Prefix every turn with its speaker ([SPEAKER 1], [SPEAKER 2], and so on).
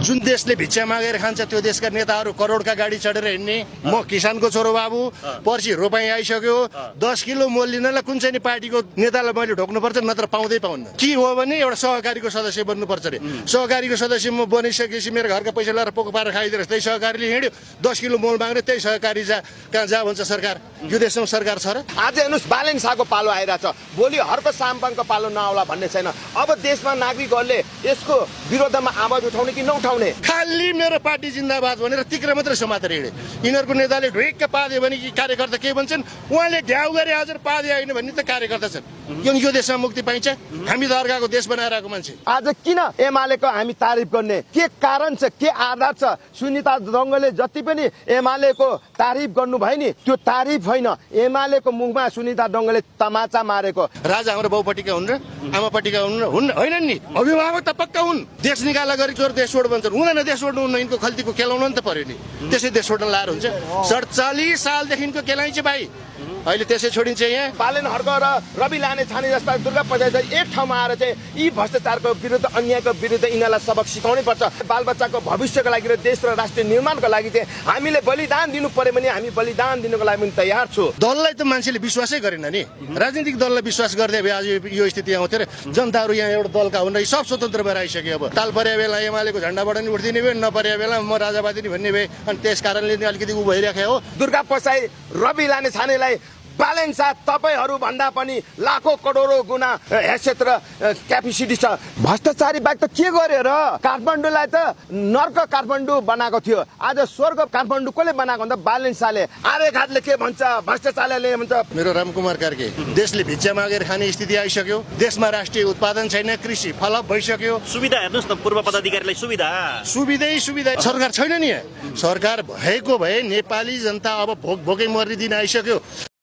[SPEAKER 1] जुन देशले भिक्षा मागेर खान्छ त्यो देशका नेताहरू करोडका गाडी चढेर हिँड्ने। म किसानको छोरो बाबु, पर्सि रोपाई आइसक्यो, 10 किलो मोल लिनलाई कुन चाहिँ पार्टीको नेतालाई मैले ढोक्नुपर्छ, नत्र पाउँदै पाउन्न। के हो भने एउटा सहकारीको सदस्य बन्नुपर्छ रे। सहकारीको सदस्य म बनिसकेपछि मेरो घरका पैसा लगाएर पोको पारेर खाइदिएर त्यही सहकारीले हिँड्यो, 10 किलो मोल माग्ने त्यही सहकारी कहाँ जा भन्छ सरकार। यो देशमा सरकार छ र?
[SPEAKER 2] आज हेर्नुहोस् बालेन शाहको पालो आइरहेछ, भोलि हर्क साम्पाङको पालो नआउला भन्ने छैन। अब देशमा नागरिकहरूले यसको विरोधमा आवाज उठाउने कि नउठाउने?
[SPEAKER 1] खाली मेरो पार्टी जिन्दाबाद भनेर तिक्र मात्रै समातेर हिँडे। यिनीहरूको नेताले ढुक्क पादे भने कि कार्यकर्ता के भन्छन्, उहाँले ढ्याउ गरे हजुर पादे होइन भन्ने त कार्यकर्ता छन्। यो देशमा मुक्ति पाइन्छ? हामी त अर्काको देश बनाएर आएको मान्छे।
[SPEAKER 2] आज किन एमालेको हामी तारिफ गर्ने? के कारण छ, के आधार छ? सुनिता दङ्गलले जति पनि एमालेको तारिफ गर्नुभयो नि, त्यो तारिफ होइन, एमालेको मुखमा सुनिता दङ्गलले तमाचा मारेको।
[SPEAKER 1] राजा हाम्रो बाउपट्टिका हुन् र आमापट्टिका हुन् होइनन् नि, अभिभावक त पक्का हुन्। देश निकाला गरी चोर देश छोड भन्छन्, हुँदैन देश छोड्नु हुन्न, यिनको खल्तीको खेलाउनु नि त पर्यो नि। त्यसै देश छोड्न लाएर हुन्छ? 47 सालदेखिको खेलाइन्छ भाइ, अहिले त्यसै छोडिन्छ यहाँ।
[SPEAKER 2] बालेन हर्क र रवि लाने छाने जस्ता दुर्गा पञ्चायत एक ठाउँमा आएर चाहिँ यी भ्रष्टाचारको विरुद्ध, अन्यायको विरुद्ध यिनीहरूलाई सबक सिकाउनै पर्छ। बालबच्चाको भविष्यको लागि र देश र राष्ट्रिय निर्माणको लागि चाहिँ हामीले बलिदान दिनु पर्यो भने हामी बलिदान दिनुको लागि पनि तयार छु।
[SPEAKER 1] दललाई त मान्छेले विश्वासै गरेन नि, राजनीतिक दललाई विश्वास गर्दै भए आज यो स्थिति आउँथ्यो र। जनताहरू यहाँ एउटा दलका हुन् र सब स्वतन्त्र भएर आइसक्यो। अब ताल परे बेला एमालेको झन्डाबाट नि उठिदिने भयो, नपरे बेला म राजावादी नि भन्ने भए, अनि त्यस कारणले अलिकति उ भइरहेको हो।
[SPEAKER 2] दुर्गा पसाई रवि लाने छानेलाई बालेन शाह तपाईहरू भन्दा पनि लाखौं करोडौं गुना हैसियत र क्यापेसिटी छ। भ्रष्टाचारी बाहेक त के गर्यो र? काठमाडौँलाई त नर्क काठमाडौँ बनाएको थियो, आज स्वर्ग काठमाडौँ कसले बनाएको भन्दा बालेन शाहले। आर्यघाटले के भन्छ, भ्रष्टाचारले भन्छ।
[SPEAKER 1] मेरो रामकुमार कार्के, देशले भिक्षा मागेर खाने स्थिति आइसक्यो, देशमा राष्ट्रिय उत्पादन छैन, कृषि फलप भइसक्यो।
[SPEAKER 3] सुविधा हेर्नुहोस् न, पूर्व पदाधिकारीलाई सुविधा
[SPEAKER 1] सरकार छैन नि। सरकार भएको भए नेपाली जनता अब भोकै मर्ने दिन आइसक्यो।